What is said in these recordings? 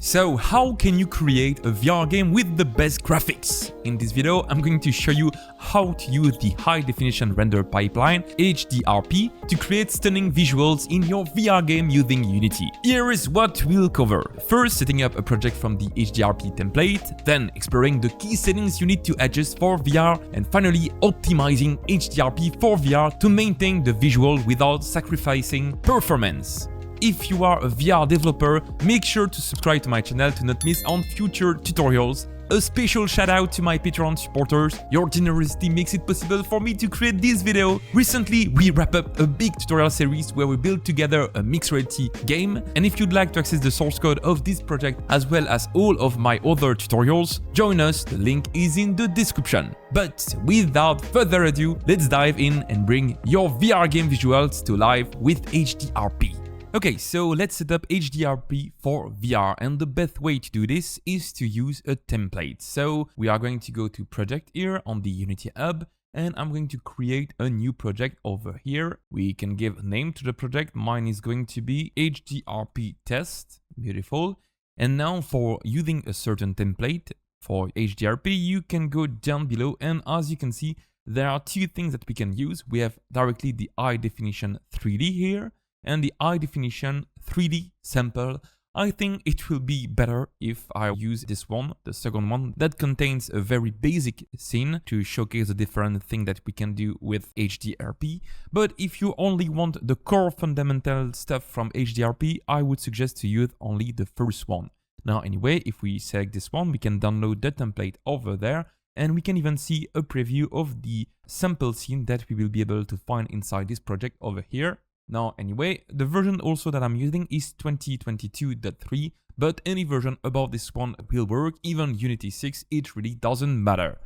So how can you create a VR game with the best graphics? In this video, I'm going to show you how to use the high definition render pipeline, HDRP, to create stunning visuals in your VR game using Unity. Here is what we'll cover. First, setting up a project from the HDRP template, then exploring the key settings you need to adjust for VR, and finally optimizing HDRP for VR to maintain the visual without sacrificing performance. If you are a VR developer, make sure to subscribe to my channel to not miss on future tutorials. A special shout out to my Patreon supporters. Your generosity makes it possible for me to create this video. Recently, we wrap up a big tutorial series where we build together a mixed reality game. And if you'd like to access the source code of this project as well as all of my other tutorials, join us. The link is in the description. But without further ado, let's dive in and bring your VR game visuals to life with HDRP. Okay, so let's set up HDRP for VR, and the best way to do this is to use a template. So we are going to go to project here on the Unity hub, and I'm going to create a new project over here. We can give a name to the project. Mine is going to be HDRP test. Beautiful. And now for using a certain template for HDRP, you can go down below, and as you can see, there are two things that we can use. We have directly the high definition 3D here, and the high definition 3D sample. I think it will be better if I use this one, the second one, that contains a very basic scene to showcase the different thing that we can do with HDRP. But if you only want the core fundamental stuff from HDRP, I would suggest to use only the first one. Now anyway, if we select this one, we can download the template over there, and we can even see a preview of the sample scene that we will be able to find inside this project over here. Now anyway, the version also that I'm using is 2022.3, but any version above this one will work, even Unity 6, it really doesn't matter.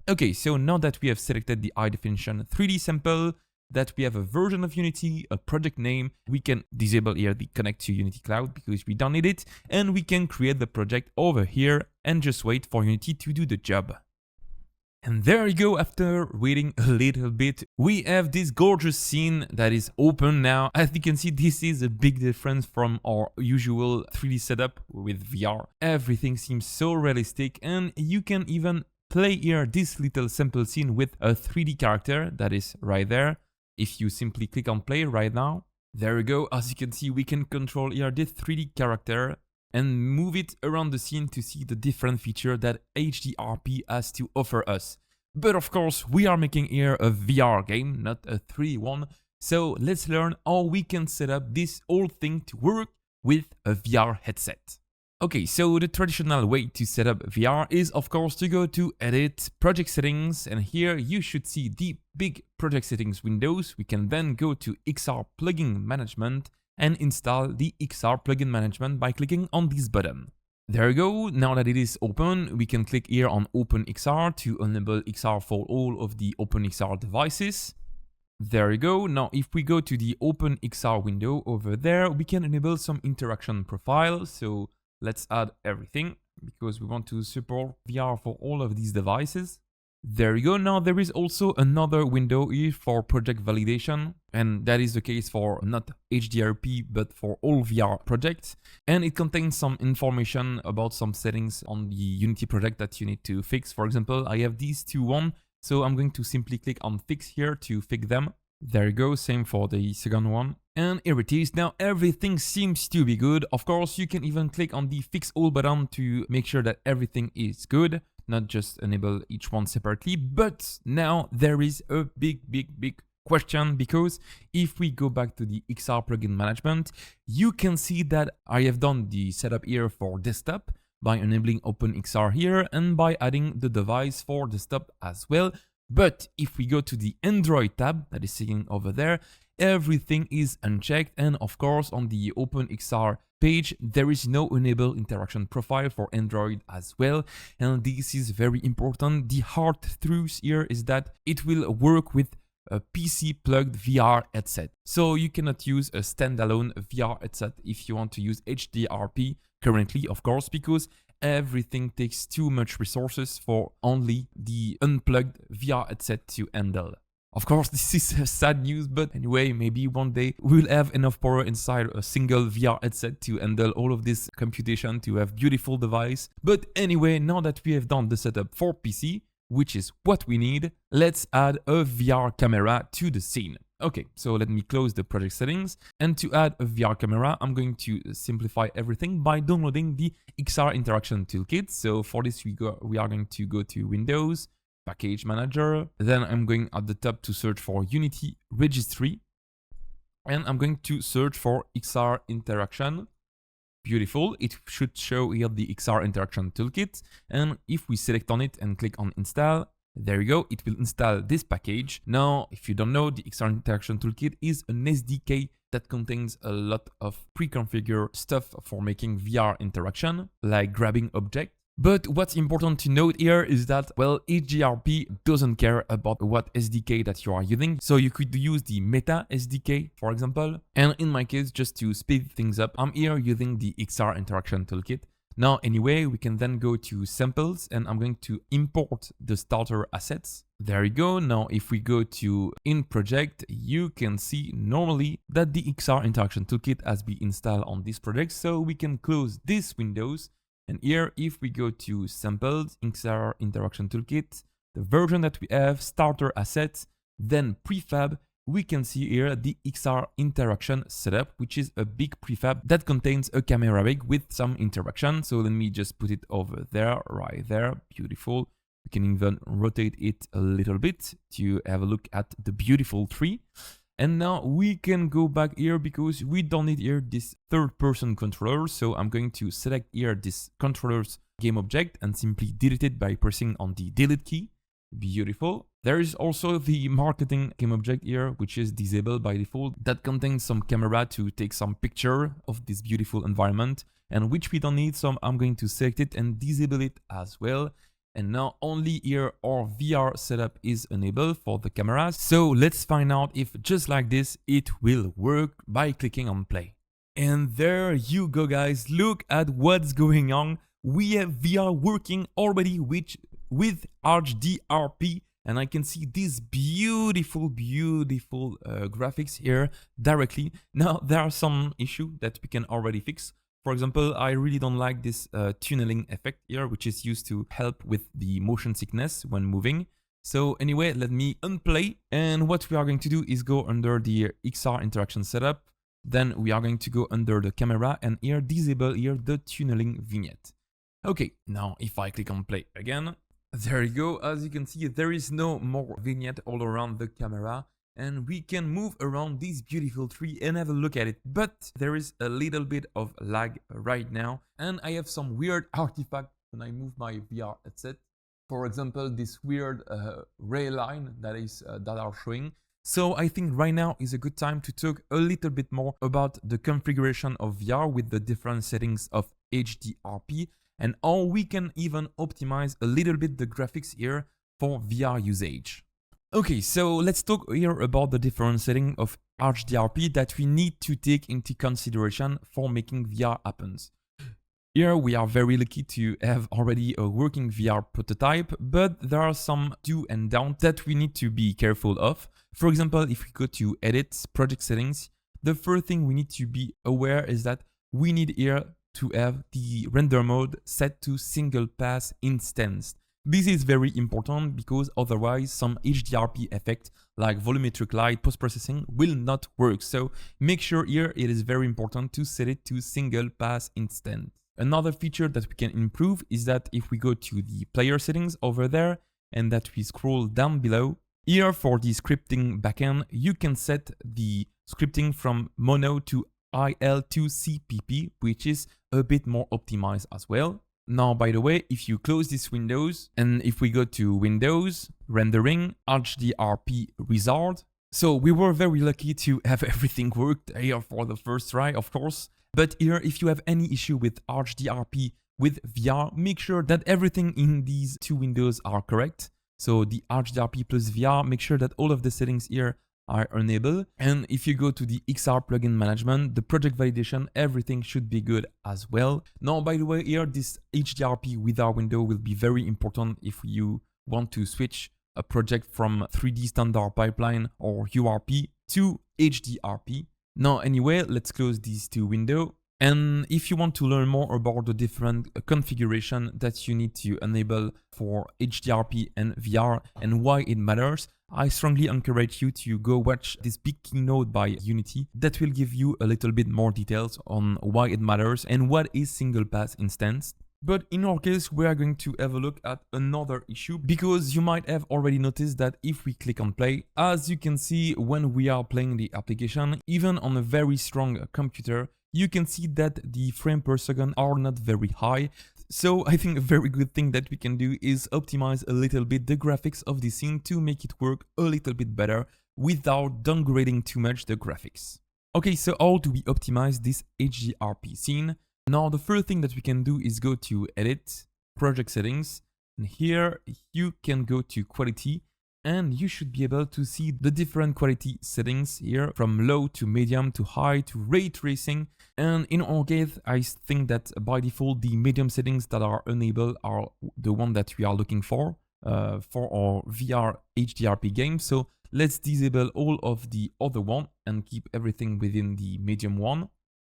Okay, so now that we have selected the high definition 3D sample, that we have a version of Unity, a project name, we can disable here the connect to Unity Cloud because we don't need it, and we can create the project over here and just wait for Unity to do the job. And there you go, after waiting a little bit, we have this gorgeous scene that is open now. As you can see, this is a big difference from our usual 3D setup with VR. Everything seems so realistic, and you can even play here this little sample scene with a 3D character that is right there. If you simply click on play right now, there you go. As you can see, we can control here this 3D character and move it around the scene to see the different feature that HDRP has to offer us. But of course, we are making here a VR game, not a 3D one. So let's learn how we can set up this whole thing to work with a VR headset. Okay, so the traditional way to set up VR is of course to go to Edit, Project Settings, and here you should see the big Project Settings windows. We can then go to XR Plugin Management and install the XR plugin management by clicking on this button. There you go. Now that it is open, we can click here on Open XR to enable XR for all of the Open XR devices. There you go. Now if we go to the Open XR window over there, we can enable some interaction profile. So let's add everything because we want to support VR for all of these devices. There you go. Now there is also another window here for project validation, and that is the case for not HDRP but for all VR projects, and it contains some information about some settings on the Unity project that you need to fix. For example, I have these two one, so I'm going to simply click on fix here to fix them. There you go, same for the second one. And here it is. Now everything seems to be good. Of course, you can even click on the fix all button to make sure that everything is good, not just enable each one separately. But now there is a big question, because if we go back to the XR plugin management, you can see that I have done the setup here for desktop by enabling OpenXR here and by adding the device for desktop as well. But if we go to the Android tab that is sitting over there, everything is unchecked, and of course on the OpenXR page there is no enable interaction profile for Android as well, and this is very important. The hard truth here is that it will work with a PC plugged VR headset, so you cannot use a standalone VR headset if you want to use HDRP currently, of course, because everything takes too much resources for only the unplugged VR headset to handle. Of course, this is sad news, but anyway, maybe one day we'll have enough power inside a single VR headset to handle all of this computation to have beautiful device. But anyway, now that we have done the setup for PC, which is what we need, let's add a VR camera to the scene. Okay, so let me close the project settings, and to add a VR camera, I'm going to simplify everything by downloading the XR Interaction Toolkit. So for this, we are going to go to Windows, Package Manager, then I'm going at the top to search for Unity Registry, and I'm going to search for XR Interaction. Beautiful, it should show here the XR Interaction Toolkit, and if we select on it and click on Install, there you go, it will install this package. Now, if you don't know, the XR Interaction Toolkit is an SDK that contains a lot of pre-configured stuff for making VR interaction, like grabbing objects. But what's important to note here is that, well, HDRP doesn't care about what SDK that you are using. So you could use the Meta SDK, for example. And in my case, just to speed things up, I'm here using the XR Interaction Toolkit. Now, anyway, we can then go to Samples, and I'm going to import the starter assets. There you go. Now, if we go to In Project, you can see normally that the XR Interaction Toolkit has been installed on this project. So we can close this Windows. And here, if we go to Samples, XR Interaction Toolkit, the version that we have, Starter Assets, then Prefab, we can see here the XR Interaction Setup, which is a big prefab that contains a camera rig with some interaction. So let me just put it over there, right there, beautiful. We can even rotate it a little bit to have a look at the beautiful tree. And now we can go back here because we don't need here this third-person controller. So I'm going to select here this controller's game object and simply delete it by pressing on the delete key. Beautiful. There is also the marketing game object here, which is disabled by default. That contains some camera to take some picture of this beautiful environment, and which we don't need. So I'm going to select it and disable it as well. And now only here our VR setup is enabled for the cameras. So let's find out if just like this, it will work by clicking on play. And there you go, guys. Look at what's going on. We have VR working already with HDRP. And I can see these beautiful graphics here directly. Now, there are some issues that we can already fix. For example, I really don't like this tunneling effect here, which is used to help with the motion sickness when moving. So anyway, let me unplay. And what we are going to do is go under the XR Interaction Setup. Then we are going to go under the camera and here disable here the tunneling vignette. Okay, now if I click on play again, there you go. As you can see, there is no more vignette all around the camera. And we can move around this beautiful tree and have a look at it. But there is a little bit of lag right now. And I have some weird artifact when I move my VR headset. For example, this weird ray line that are showing. So I think right now is a good time to talk a little bit more about the configuration of VR with the different settings of HDRP and how we can even optimize a little bit the graphics here for VR usage. Okay, so let's talk here about the different settings of HDRP that we need to take into consideration for making VR happen. Here we are very lucky to have already a working VR prototype, but there are some do and don'ts that we need to be careful of. For example, if we go to Edit, Project Settings, the first thing we need to be aware is that we need here to have the render mode set to single pass instance. This is very important because otherwise some HDRP effect like volumetric light post-processing will not work. So make sure here it is very important to set it to single pass instant. Another feature that we can improve is that if we go to the player settings over there and that we scroll down below, here for the scripting backend, you can set the scripting from mono to IL2CPP, which is a bit more optimized as well. Now, by the way, if you close this Windows and if we go to Windows, Rendering, HDRP Wizard. So we were very lucky to have everything worked here for the first try, of course. But here, if you have any issue with HDRP with VR, make sure that everything in these two windows are correct. So the HDRP plus VR, make sure that all of the settings here are enabled. And if you go to the XR plugin management, the project validation, everything should be good as well. Now, by the way, here, this HDRP with our window will be very important if you want to switch a project from 3D standard pipeline or URP to HDRP. Now anyway, let's close these two windows. And if you want to learn more about the different configuration that you need to enable for HDRP and VR and why it matters, I strongly encourage you to go watch this big keynote by Unity that will give you a little bit more details on why it matters and what is single pass instance. But in our case, we are going to have a look at another issue, because you might have already noticed that if we click on play, as you can see when we are playing the application, even on a very strong computer, you can see that the frame per second are not very high. So I think a very good thing that we can do is optimize a little bit the graphics of the scene to make it work a little bit better without downgrading too much the graphics. Okay, so how do we optimize this HDRP scene? Now the first thing that we can do is go to Edit, Project Settings, and here you can go to Quality, and you should be able to see the different quality settings here, from low to medium to high to ray tracing. And in our case, I think that by default the medium settings that are enabled are the one that we are looking for our VR HDRP game. So let's disable all of the other one and keep everything within the medium one.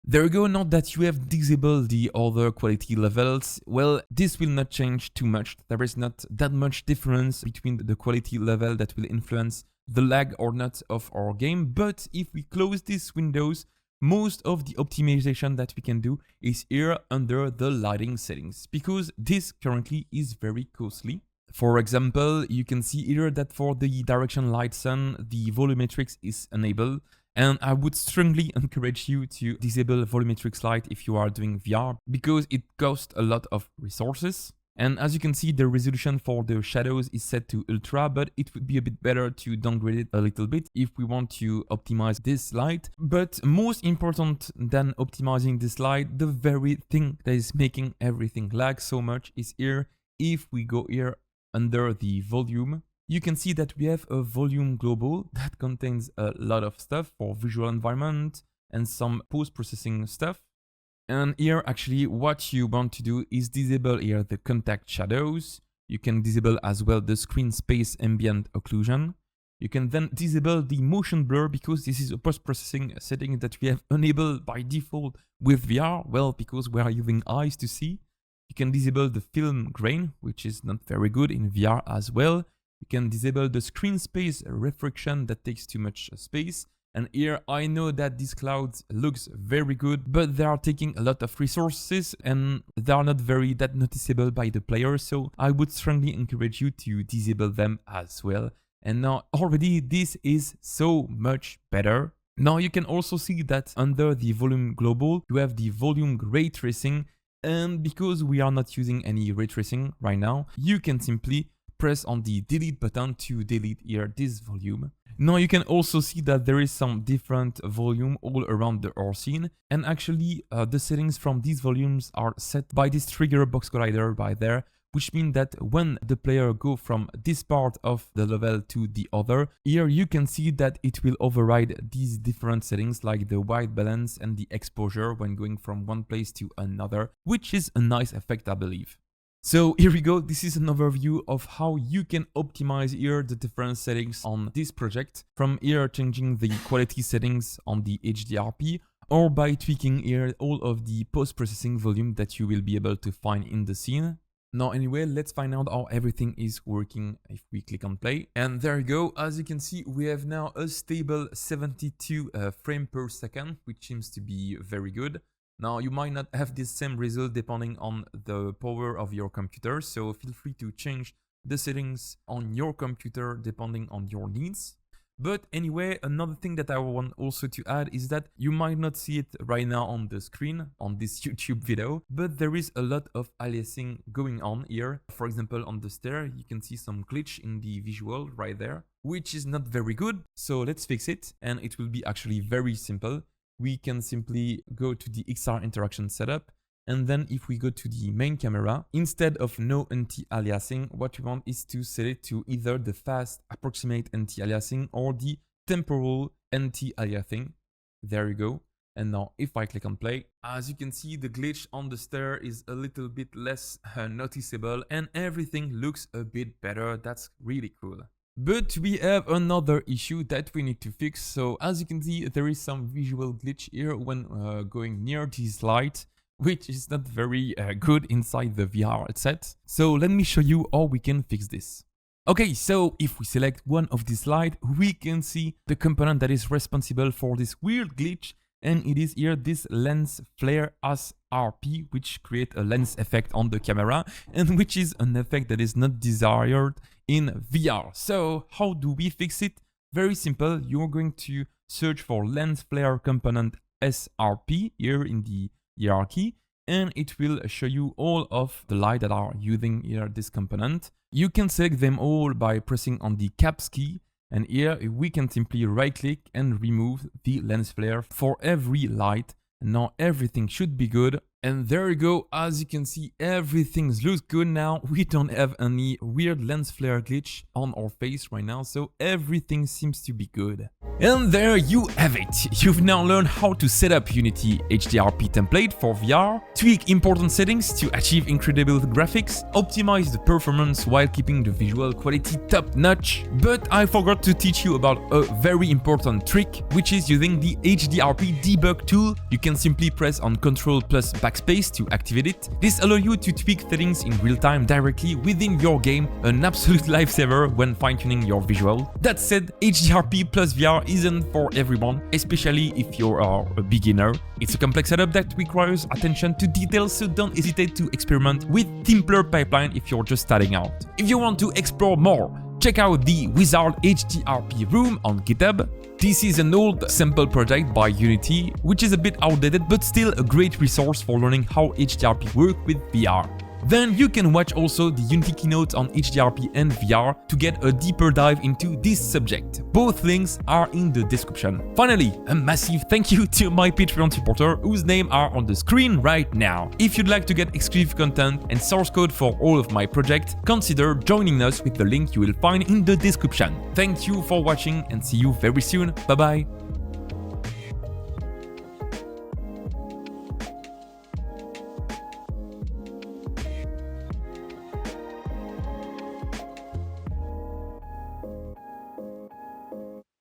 There you go. Now that you have disabled the other quality levels, well, this will not change too much. There is not that much difference between the quality level that will influence the lag or not of our game. But if we close these windows, most of the optimization that we can do is here under the lighting settings, because this currently is very costly. For example, you can see here that for the direction light sun, the volumetrics is enabled. And I would strongly encourage you to disable volumetrics light if you are doing VR, because it costs a lot of resources. And as you can see, the resolution for the shadows is set to ultra, but it would be a bit better to downgrade it a little bit if we want to optimize this light. But most important than optimizing this light, the very thing that is making everything lag so much is here. If we go here under the volume, you can see that we have a volume global that contains a lot of stuff for visual environment and some post-processing stuff. And here actually what you want to do is disable here the contact shadows. You can disable as well the screen space ambient occlusion. You can then disable the motion blur, because this is a post-processing setting that we have enabled by default with VR, well, because we are using eyes to see. You can disable the film grain, which is not very good in VR as well. You can disable the screen space refraction that takes too much space. And here I know that these clouds looks very good, but they are taking a lot of resources and they are not very that noticeable by the player. So I would strongly encourage you to disable them as well. And now already this is so much better. Now you can also see that under the volume global, you have the volume ray tracing. And because we are not using any ray tracing right now, you can simply press on the delete button to delete here this volume. Now you can also see that there is some different volume all around our scene, and actually the settings from these volumes are set by this trigger box collider by there, which means that when the player go from this part of the level to the other, here you can see that it will override these different settings like the white balance and the exposure when going from one place to another, which is a nice effect, I believe. So here we go, this is an overview of how you can optimize here the different settings on this project, from here changing the quality settings on the HDRP, or by tweaking here all of the post-processing volume that you will be able to find in the scene. Now anyway, let's find out how everything is working if we click on play. And there you go, as you can see, we have now a stable 72 frame per second, which seems to be very good. Now, you might not have this same result depending on the power of your computer, so feel free to change the settings on your computer depending on your needs. But anyway, another thing that I want also to add is that you might not see it right now on the screen on this YouTube video, but there is a lot of aliasing going on here. For example, on the stair, you can see some glitch in the visual right there, which is not very good. So let's fix it, and it will be actually very simple. We can simply go to the XR interaction setup, and then if we go to the main camera, instead of no anti-aliasing, what we want is to set it to either the fast approximate anti-aliasing or the temporal anti-aliasing. There you go. And now if I click on play, as you can see, the glitch on the stair is a little bit less noticeable and everything looks a bit better. That's really cool. But we have another issue that we need to fix. So as you can see, there is some visual glitch here when going near this light, which is not very good inside the VR set. So let me show you how we can fix this. Okay, so if we select one of these lights, we can see the component that is responsible for this weird glitch, and it is here this lens flare HDRP, which creates a lens effect on the camera, and which is an effect that is not desired in VR. So how do we fix it? Very simple. You're going to search for lens flare component SRP here in the hierarchy, and it will show you all of the lights that are using here this component. You can select them all by pressing on the caps key, and here we can simply right click and remove the lens flare for every light. And now everything should be good. And there you go, as you can see, everything looks good now. We don't have any weird lens flare glitch on our face right now, so everything seems to be good. And there you have it. You've now learned how to set up Unity HDRP template for VR, tweak important settings to achieve incredible graphics, optimize the performance while keeping the visual quality top notch. But I forgot to teach you about a very important trick, which is using the HDRP debug tool. You can simply press on Ctrl plus backspace to activate it. This allows you to tweak settings in real time directly within your game, an absolute lifesaver when fine-tuning your visual. That said, HDRP plus VR isn't for everyone, especially if you are a beginner. It's a complex setup that requires attention to detail, so don't hesitate to experiment with simpler pipeline if you're just starting out. If you want to explore more, check out the Wizard HDRP room on GitHub. This is an old sample project by Unity, which is a bit outdated but still a great resource for learning how HDRP works with VR. Then you can watch also the Unity keynote on HDRP and VR to get a deeper dive into this subject. Both links are in the description. Finally, a massive thank you to my Patreon supporter whose names are on the screen right now. If you'd like to get exclusive content and source code for all of my projects, consider joining us with the link you will find in the description. Thank you for watching and see you very soon. Bye bye.